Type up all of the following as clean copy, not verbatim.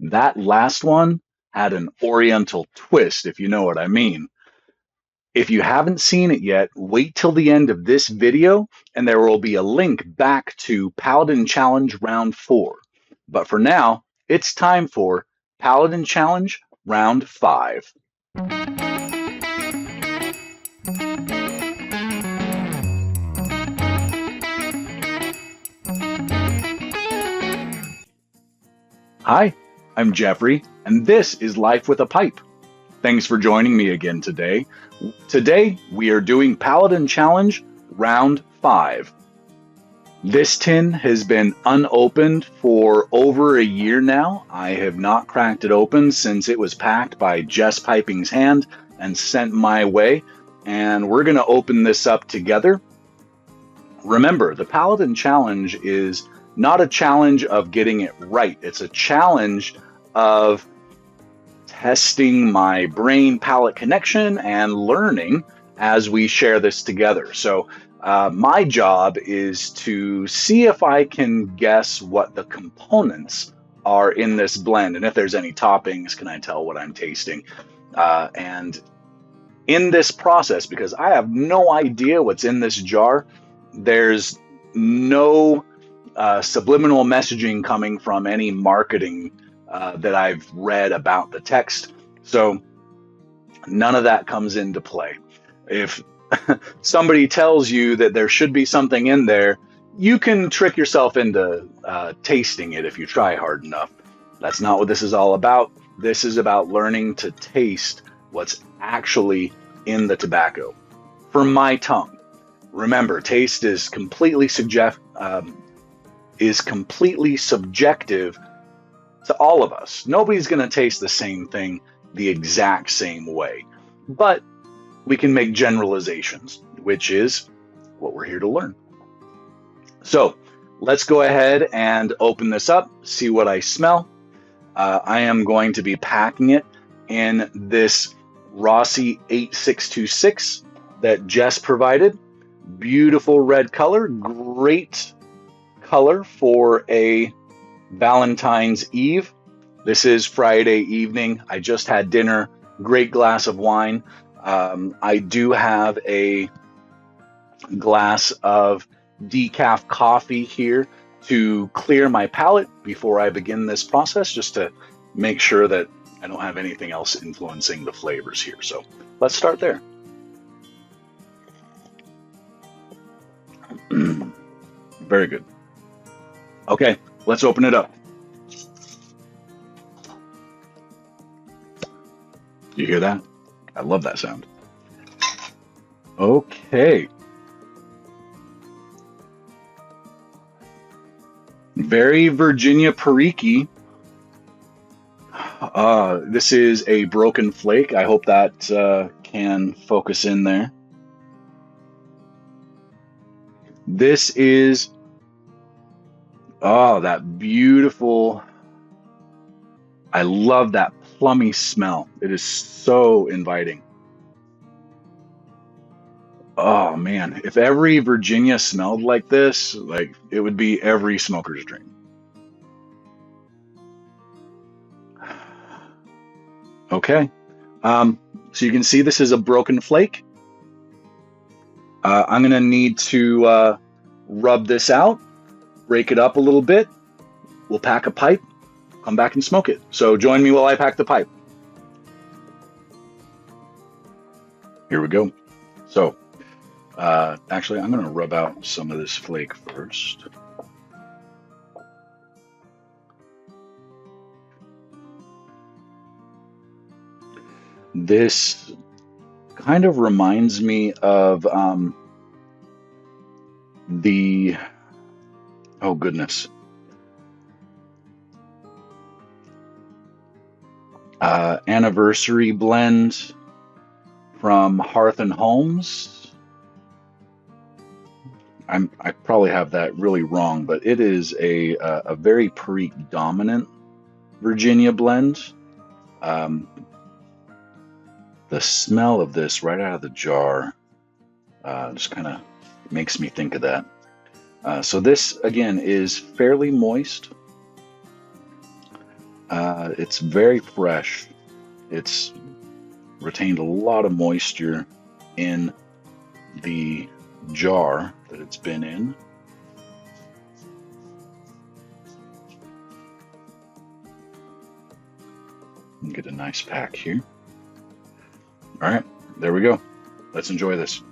That last one had an oriental twist, if you know what I mean. If you haven't seen it yet, wait till the end of this video and there will be a link back to Paladin Challenge Round 4. But for now, it's time for Paladin Challenge Round 5. Hi, I'm Jeffrey, and this is Life with a Pipe. Thanks for joining me again today. Today, we are doing Paladin Challenge Round 5. This tin has been unopened for over a year now. I have not cracked it open since it was packed by Jess Piping's hand and sent my way, and we're going to open this up together. Remember, the Paladin Challenge is not a challenge of getting it right. It's a challenge of testing my brain-palate connection and learning as we share this together. So my job is to see if I can guess what the components are in this blend, and if there's any toppings, can I tell what I'm tasting? And in this process, because I have no idea what's in this jar, there's no subliminal messaging coming from any marketing that I've read about the text. So none of that comes into play. If somebody tells you that there should be something in there, you can trick yourself into tasting it if you try hard enough. That's not what this is all about. This is about learning to taste what's actually in the tobacco. For my tongue, remember, taste is completely subjective to all of us. Nobody's going to taste the same thing the exact same way, but we can make generalizations, which is what we're here to learn. So let's go ahead and open this up, see what I smell. I am going to be packing it in this Rossi 8626 that Jess provided. Beautiful red color, great color for a Valentine's Eve. This is Friday evening. I just had dinner, great glass of wine. I do have a glass of decaf coffee here to clear my palate before I begin this process, just to make sure that I don't have anything else influencing the flavors here. So let's start there. Very good. Okay, let's open it up. You hear that? I love that sound. Okay. Very Virginia Perique. This is a broken flake. I hope that can focus in there. This is, that beautiful, I love that plummy smell. It is so inviting. Oh man, if every Virginia smelled like this, like it would be every smoker's dream. Okay, so you can see this is a broken flake. I'm gonna need to rub this out, break it up a little bit. We'll pack a pipe, come back and smoke it. So join me while I pack the pipe. Here we go. So actually, I'm gonna rub out some of this flake first. This kind of reminds me of oh goodness, anniversary blend from Hearth and Homes. I probably have that really wrong, but it is a very Perique dominant Virginia blend. The smell of this right out of the jar just kind of makes me think of that. So this again is fairly moist. It's very fresh. It's retained a lot of moisture in the jar that it's been in. Get a nice pack here. All right, there we go. Let's enjoy this.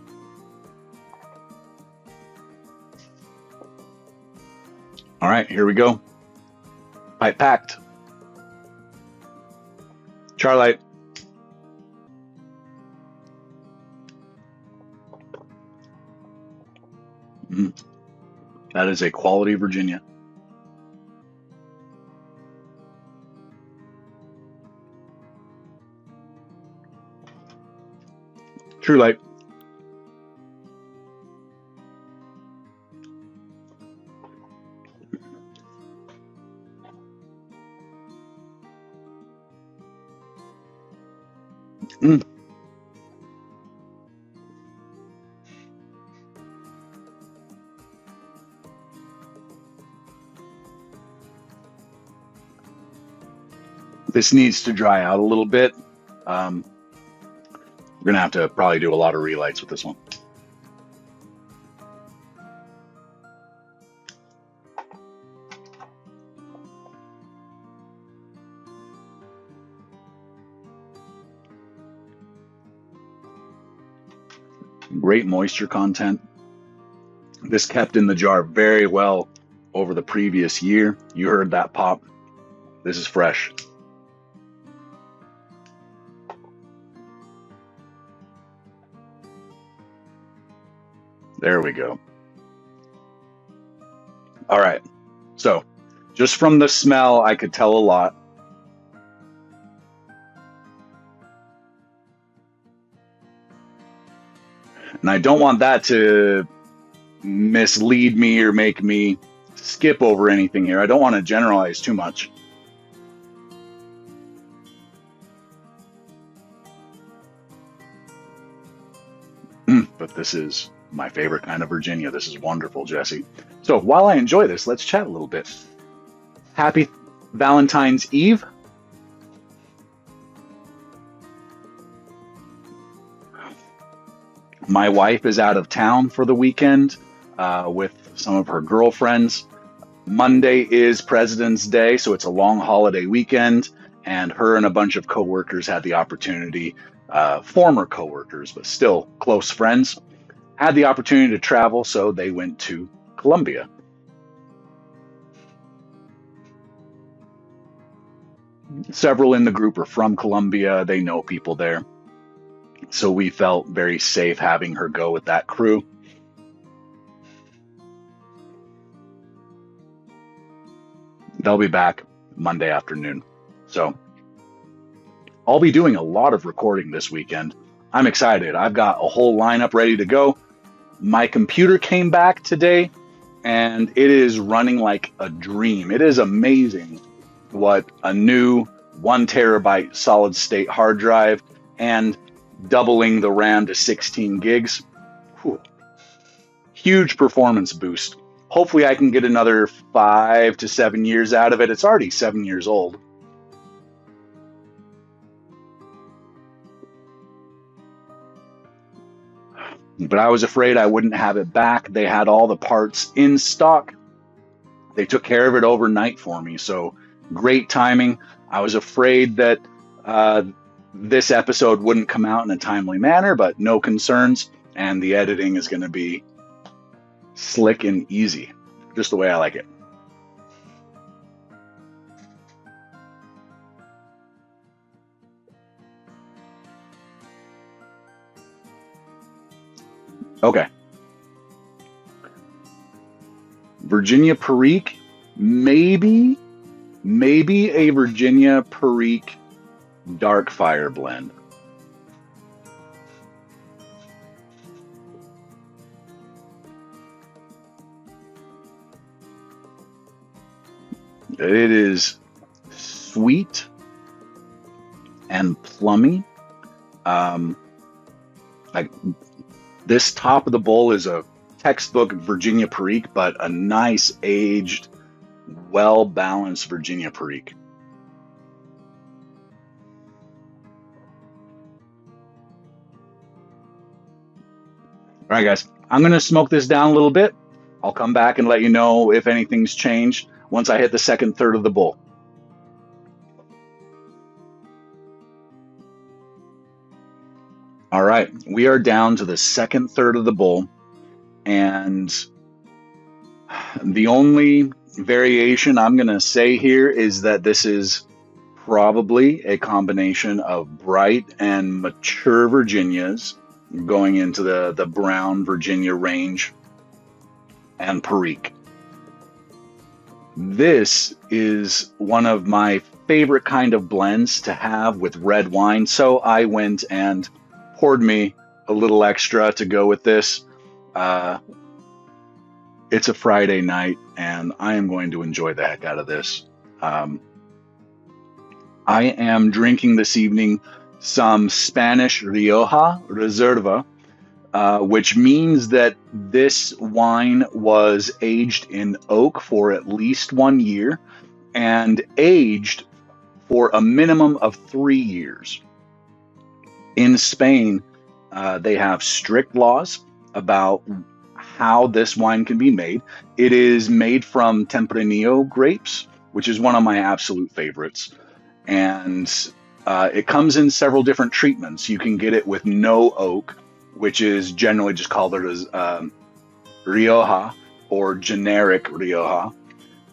All right, here we go. Pipe packed. Charlight. That is a quality Virginia. True Light. This needs to dry out a little bit. We're gonna have to probably do a lot of relights with this one. Great moisture content. This kept in the jar very well over the previous year. You heard that pop. This is fresh. There we go. All right. So just from the smell, I could tell a lot. And I don't want that to mislead me or make me skip over anything here. I don't want to generalize too much. But this is my favorite kind of Virginia. This is wonderful, Jesse. So while I enjoy this, let's chat a little bit. Happy Valentine's Eve. My wife is out of town for the weekend with some of her girlfriends. Monday is President's Day, so it's a long holiday weekend, and her and a bunch of coworkers had the opportunity, former coworkers, but still close friends, had the opportunity to travel, so they went to Colombia. Several in the group are from Colombia. They know people there. So we felt very safe having her go with that crew. They'll be back Monday afternoon. So I'll be doing a lot of recording this weekend. I'm excited. I've got a whole lineup ready to go. My computer came back today and it is running like a dream. It is amazing what a new 1 terabyte solid state hard drive and doubling the RAM to 16 gigs. Whew. Huge performance boost. Hopefully I can get another 5 to 7 years out of it. It's already 7 years old. But I was afraid I wouldn't have it back. They had all the parts in stock. They took care of it overnight for me. So great timing. I was afraid that this episode wouldn't come out in a timely manner, but no concerns. And the editing is going to be slick and easy, just the way I like it. Okay. Virginia Perique, maybe a Virginia Perique dark fire blend. It is sweet and plummy. Like this top of the bowl is a textbook Virginia Perique, but a nice aged, well-balanced Virginia Perique. All right, guys, I'm going to smoke this down a little bit. I'll come back and let you know if anything's changed once I hit the second third of the bowl. All right, we are down to the second third of the bowl, and the only variation I'm going to say here is that this is probably a combination of bright and mature Virginias going into the brown Virginia range and Perique. This is one of my favorite kind of blends to have with red wine, so I went and poured me a little extra to go with this. It's a Friday night, and I am going to enjoy the heck out of this. I am drinking this evening some Spanish Rioja Riserva, which means that this wine was aged in oak for at least 1 year and aged for a minimum of 3 years. In Spain, they have strict laws about how this wine can be made. It is made from Tempranillo grapes, which is one of my absolute favorites. And it comes in several different treatments. You can get it with no oak, which is generally just called as Rioja or generic Rioja.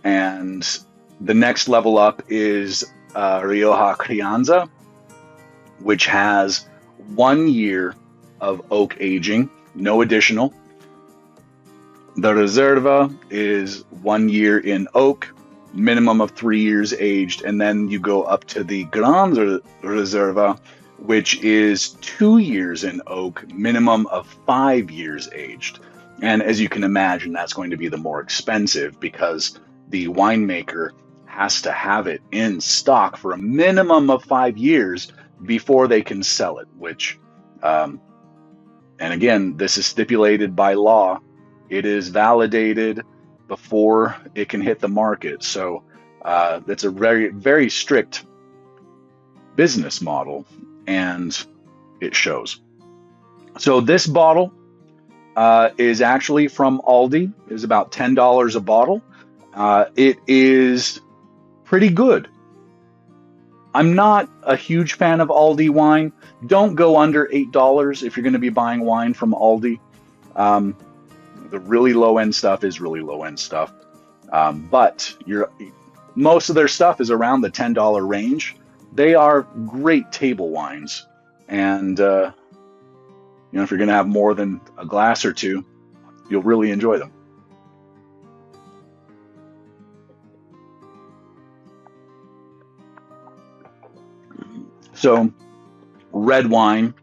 And the next level up is Rioja Crianza, which has 1 year of oak aging, no additional. The Reserva is 1 year in oak, minimum of 3 years aged, and then you go up to the Grand Reserva, which is 2 years in oak, minimum of 5 years aged. And as you can imagine, that's going to be the more expensive because the winemaker has to have it in stock for a minimum of 5 years before they can sell it, which, and again, this is stipulated by law. It is validated before it can hit the market. So that's a very, very strict business model, and it shows. So this bottle is actually from Aldi. It is about $10 a bottle. It is pretty good. I'm not a huge fan of Aldi wine. Don't go under $8 if you're going to be buying wine from Aldi. The really low-end stuff is really low-end stuff. But most of their stuff is around the $10 range. They are great table wines. And, if you're going to have more than a glass or two, you'll really enjoy them. So, red wine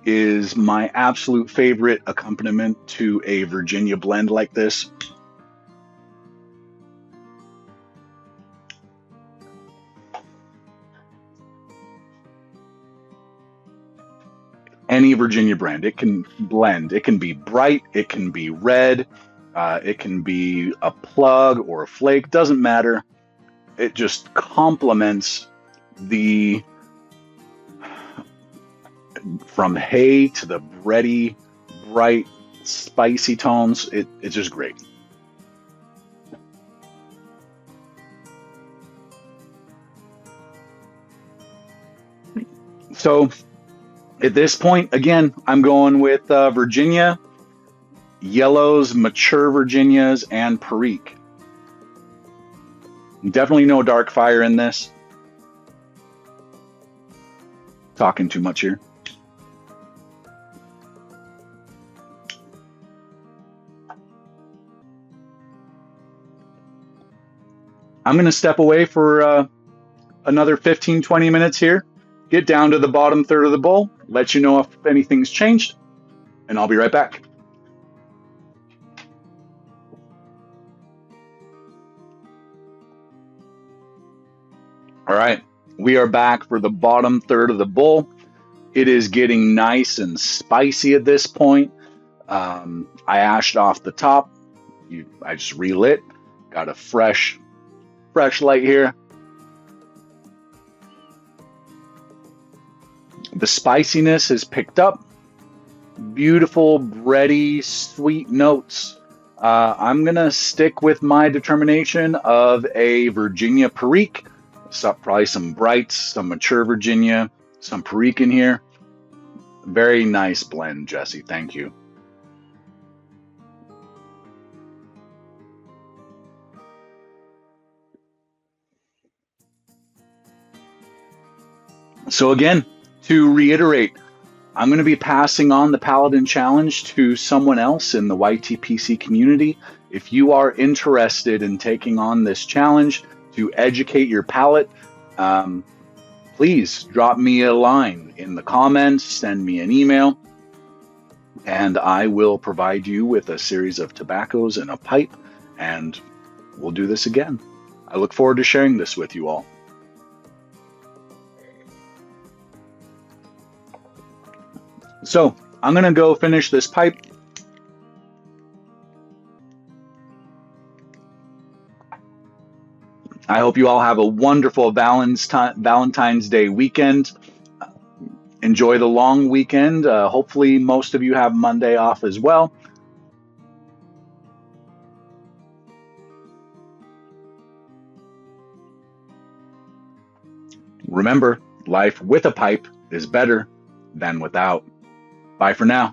is my absolute favorite accompaniment to a Virginia blend like this. Any Virginia brand, it can blend. It can be bright, it can be red, it can be a plug or a flake, doesn't matter. It just complements from hay to the bready, bright, spicy tones. It's just great. So at this point, again, I'm going with Virginia, yellows, mature Virginias, and Perique. Definitely no dark fire in this. Talking too much here. I'm going to step away for another 15-20 minutes here, get down to the bottom third of the bowl, let you know if anything's changed, and I'll be right back. All right, we are back for the bottom third of the bowl. It is getting nice and spicy at this point. I ashed off the top. I just relit. Got a fresh light here. The spiciness has picked up, beautiful, bready, sweet notes. I'm going to stick with my determination of a Virginia Perique. Probably some Brights, some mature Virginia, some Perique in here. Very nice blend, Jesse. Thank you. So again, to reiterate, I'm going to be passing on the Paladin Challenge to someone else in the ytpc community. If you are interested in taking on this challenge to educate your palate, please drop me a line in the comments, send me an email, and I will provide you with a series of tobaccos and a pipe, and we'll do this again. I look forward to sharing this with you all. So I'm going to go finish this pipe. I hope you all have a wonderful Valentine's Day weekend. Enjoy the long weekend. Hopefully most of you have Monday off as well. Remember, life with a pipe is better than without. Bye for now.